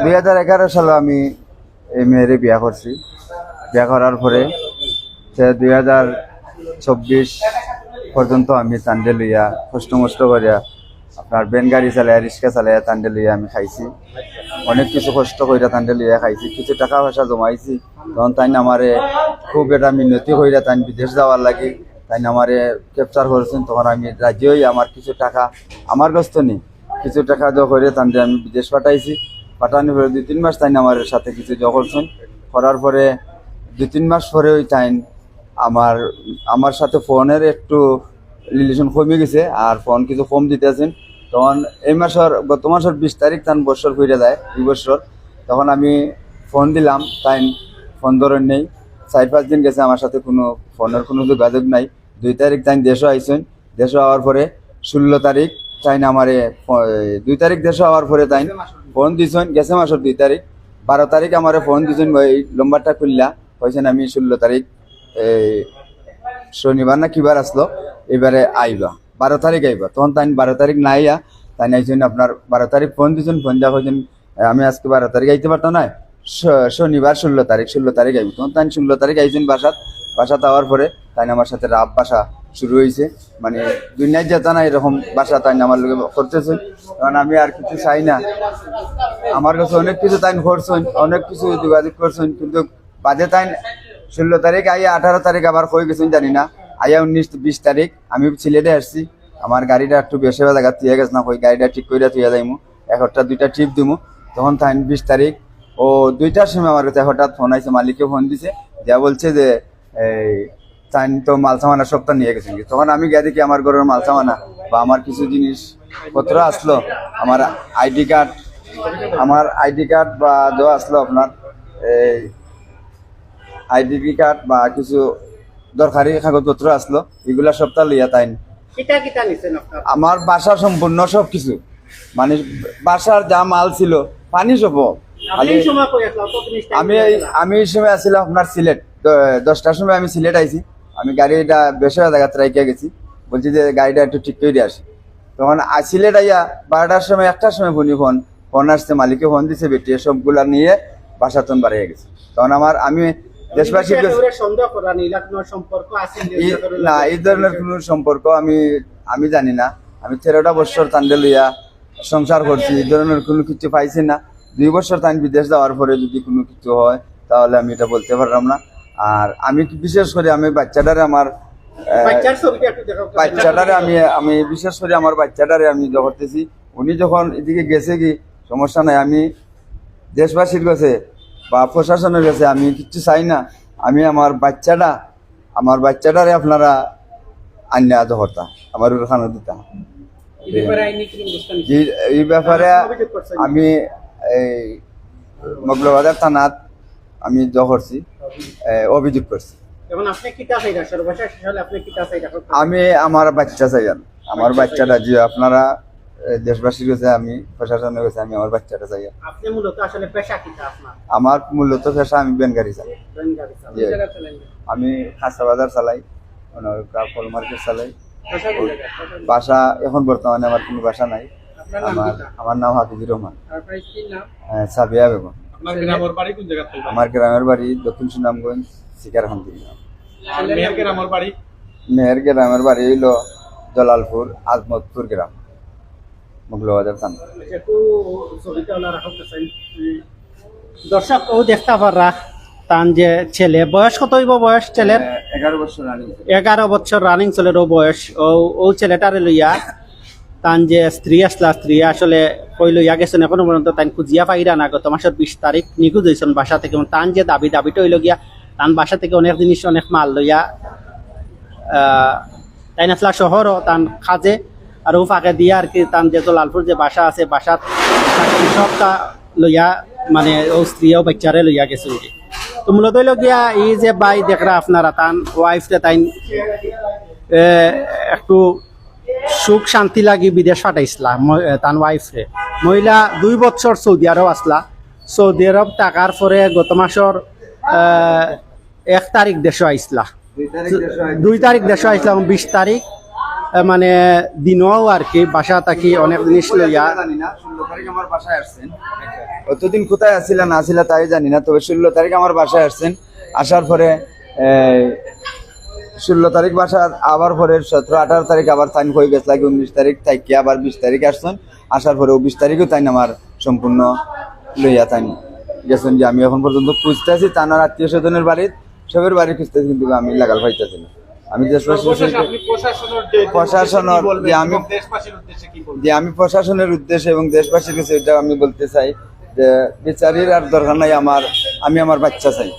2011 সালে আমি এই মেয়েরে বিয়া করছি। বিয়া করার পরে 2024 পর্যন্ত আমি তান্ডে লইয়া কষ্ট মষ্ট করিয়া আপনার বেন গাড়ি চালাইয়া রিক্সা চালাইয়া তান্ডে লইয়া আমি খাইছি। অনেক কিছু কষ্ট কইরা তান্ডে লইয়া খাইছি, কিছু টাকা পয়সা জমাইছি। তখন তাই আমারে খুব এটা মিনতি কইরা তাই বিদেশ যাওয়ার লাগে তাই আমারে ক্যাপচার করেছেন। তখন আমি রাজি হই, আমার কিছু টাকা আমার কাছ নেই, কিছু টাকা জমা করে তান্ডে আমি বিদেশ পাঠাইছি। পাঠানোর পরে 2-3 মাস তাই আমার সাথে কিছু জমা করছেন। করার পরে 2-3 মাস পরে ওই টাইম আমার সাথে ফোনের একটু রিলেশন কমে গেছে, আর ফোন কিছু কম দিতেছেন। তখন এই মাসের গত মাসের 20 তারিখ তান বছর ফিরে যায় 2 বছর। তখন আমি ফোন দিলাম, তাই ফোন ধরেন নেই। 4-5 দিন গেছে আমার সাথে কোনো ফোনের কোনো যোগাযোগ নাই। 2 তারিখ তাই দেশও আইসেন। দেশও হওয়ার পরে 16 তারিখ তাই আমারে 2 তারিখ দেশও হওয়ার পরে তাই ফোন দিছেন। গেছে মাসের 2 তারিখ 12 তারিখ আমারে ফোন দিছেন, ওই নম্বরটা খুললা কইছেন আমি 16 তারিখ শনিবার না কিবার আসলো এবারে আইবা, 12 তারিখ আইবা। তখন তাই 12 তারিখ না আইয়া তাই আইছেন আপনার 12 তারিখ ফোন দিছেন। ফোন যা কইছেন আমি আজকে 12 তারিখ আইতে পারতাম না, শনিবার 16 তারিখ আইব। তখন তাই 16 তারিখ আইছেন বাসাত আওয়ার পরে তাই আমার সাথে রাব বাসা শুরু হয়েছে। মানে দুনিয়ায় যেতা না এরকম বাসা তাই আমার লোক করতেছে। কারণ আমি আর কিছু চাই না, আমার কাছে অনেক কিছু তাই করছেন, অনেক কিছু যোগাযোগ করছেন, কিন্তু বাদে তাই 16 তারিখ আইয়া 18 তারিখ আবার হয়ে গেছেন জানি না। আইয়া 19-20 তারিখ আমি সিলেটে আসছি। আমার গাড়িটা একটু বেশি জায়গা থুয়ে গেছে না, ওই গাড়িটা ঠিক করে থুয়ে যাইমু, 1টা-2টা ট্রিপ দিমু। তখন তাই 20 তারিখ 2টার সময় আমার কাছে হঠাৎ ফোন আইছে, মালিককে ফোন দিছে, যা বলছে যে এই তাই তো মাল সামানা সবটা নিয়ে গেছেন। তখন আমি গিয়ে দেখি আমার ঘরের মাল সামানা বা আমার কিছু জিনিসপত্র আসলো, আমার আইডি কার্ড বা দেওয়া আসলো, আপনার এই আইডি কার্ড বা কিছু দরকারি কাগজপত্র আসলো, এগুলা সবটা লইয়া তাই আমার বাসার সম্পূর্ণ সব কিছু, মানে বাসার যা মাল ছিল পানি সব। আমি এই সময় আসছিলাম আপনার সিলেট, 10টার সময় আমি সিলেট আইছি। আমি গাড়িটা বেশি জায়গা রাইকা গেছি, বলছি যে গাড়িটা একটু ঠিক করে আসি। তখন সিলেট আইয়া 12টার সময় 1টার সময় ফোন আসছে, মালিকে ফোন দিছে, বেটি সবগুলা নিয়ে বাসাতন বাড়িয়ে গেছে। তখন আমি দেশবাসী না এই ধরনের কোন সম্পর্ক আমি জানি না। আমি 13টা বছর তান্ডে লইয়া সংসার করছি, এই ধরনের কোনো কিছু পাইছি না। 2 বছর তাই বিদেশ যাওয়ার পরে যদি কোনো কিছু হয় তাহলে আমি এটা বলতে পারলাম না। আর আমি বিশেষ করে আমি বাচ্চাটারে আমি বিশেষ করে আমার বাচ্চাটারে আমি করতেছি। উনি যখন এদিকে গেছে কি সমস্যা নাই, আমি দেশবাসীর কাছে বা প্রশাসনের কাছে আমি কিচ্ছু চাই না। আমি আমার বাচ্চাটারে আপনারা আন্যা ধরতা, আমার ওখানে দিতা। এই ব্যাপারে আমি এই মগলবাজার থানাত আমি করছি, অভিযোগ করছি। আমি আমার বাচ্চা চাই, আমার বাচ্চাটা যে আপনারা দেশবাসীর কাছে আমি প্রশাসনের কাছে আমি আমার বাচ্চাটা চাই। আমার মূলত পেশা আমি বেনগাড়ি চালাই, আমি খাসা বাজার চালাই, ফল মার্কেট চালাই। বাসা এখন বর্তমানে আমার কোনো বাসা নাই। আমার নাম হাফিজুর রহমান, সাবিয়া বেগম। আমার গ্রামের বাড়ি দক্ষিণ সুনামগঞ্জ শিকারখান্তি। মেহের গ্রামের বাড়ি হইল জলালপুর আজমতপুর গ্রাম, মগলবাজার থানা। দর্শক ও দেখতে পারা তান যে ছেলে বয়স কত হইব? বয়স ছেলের 11 বছর রানিং চলে বয়স। ও ছেলেটারে লইয়া তান যে স্ত্রী আসলা, স্ত্রী আসলে কই লইয়া গেছেন, এখনো পর্যন্ত তাই খুঁজিয়া পাইরা না। গত মাসের 20 তারিখ নিখোঁজ হয়েছেন বাসা থেকে। তান যে দাবিটা হইল গিয়া তান বাসা থেকে অনেক জিনিস অনেক মাল লইয়া তাই আসলা শহরও তান খাজে আর ও ফাঁকে দিয়া আর কি তান যে লালপুর যে বাসা আছে বাসাত সবটা লইয়া মানে ও স্ত্রী ও বাচ্চারে লইয়া গেছে। তো মূলত হইল গিয়া এই যে বাই দেখরা আপনারা তান ওয়াইফে তাই একটু সুখ শান্তি লাগি বিদেশ পাঠাইছিলা তান ওয়াইফে। মহিলা 2 বছর সৌদি আরব আসলা। সৌদি আরব টাকার পরে গত মাসের 1 তারিখ দেশে আইসলা, 2 তারিখ দেশে আইসলা এবং 20 তারিখ মানে দিনও আর কি বাসা থাকি অনেক জিনিস লইয়া জানি না 16 তারিখ আমার বাসায় আসছেন অতদিন কোথায় আসিলা না আসিলা তাই জানি না, তবে 16 তারিখ আমার বাসায় আসছেন। আসার পরে 16 তারিখ বাসার আবার পরে 17 18 তারিখ আবার তাইন হয়ে গেছে লাগে 19 তারিখ থাকি আবার 20 তারিখ আসছেন। আসার পরে 20 তারিখও তাইন আমার সম্পূর্ণ লইয়া তাইন গেছেন। যে আমি এখন পর্যন্ত খুঁজতে আছি তানার আত্মীয় স্বজনের বাড়ির সবের বাড়ি খুঁজতেছি, কিন্তু আমি লাগাল পাইতেছি না। আমি প্রশাসনের যে আমি প্রশাসনের উদ্দেশ্যে এবং দেশবাসীর কাছে এটা আমি বলতে চাই যে বিচারের আর দরকার নাই, আমি আমার বাচ্চা চাই।